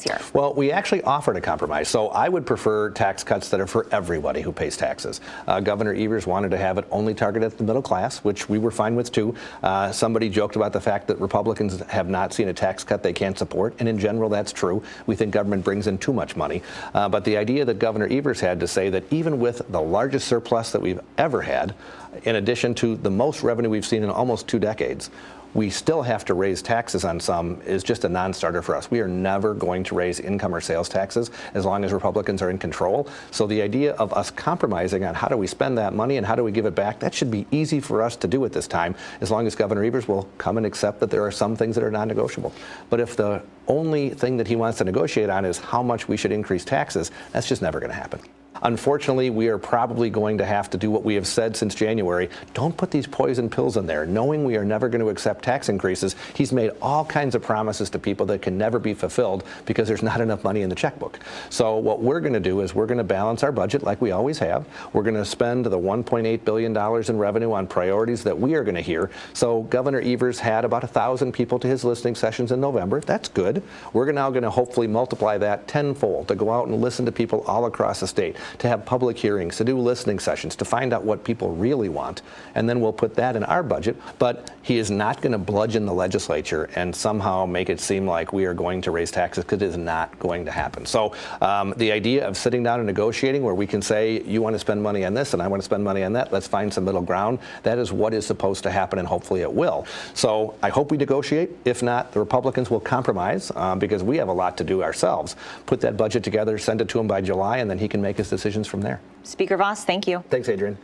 here? Well, we actually offered a compromise. So I would prefer tax cuts that are for everybody who pays taxes. Governor Evers wanted to have it only targeted at the middle class, which we were fine with too. Somebody joked about the fact that Republicans have not seen a tax cut they can't support, and in general that's true. We think government brings in too much money. But the idea that Governor Evers had to say that even with the largest surplus that we've ever had, in addition to the most revenue we've seen in almost 2 decades, we still have to raise taxes on some is just a non-starter for us. We are never going to raise income or sales taxes as long as Republicans are in control. So the idea of us compromising on how do we spend that money and how do we give it back, that should be easy for us to do at this time, as long as Governor Evers will come and accept that there are some things that are non-negotiable. But if the only thing that he wants to negotiate on is how much we should increase taxes, that's just never going to happen. Unfortunately, we are probably going to have to do what we have said since January. Don't put these poison pills in there. Knowing we are never going to accept tax increases, he's made all kinds of promises to people that can never be fulfilled because there's not enough money in the checkbook. So what we're going to do is we're going to balance our budget like we always have. We're going to spend the $1.8 billion in revenue on priorities that we are going to hear. So Governor Evers had about 1,000 people to his listening sessions in November. That's good. We're now going to hopefully multiply that tenfold to go out and listen to people all across the state, to have public hearings, to do listening sessions, to find out what people really want, and then we'll put that in our budget. But he is not going to bludgeon the legislature and somehow make it seem like we are going to raise taxes, because it is not going to happen. So the idea of sitting down and negotiating where we can say, you want to spend money on this and I want to spend money on that, let's find some middle ground, that is what is supposed to happen, and hopefully it will. So I hope we negotiate. If not, the Republicans will compromise because we have a lot to do ourselves. Put that budget together, send it to him by July, and then he can make his decisions from there. Speaker Vos, thank you. Thanks, Adrienne.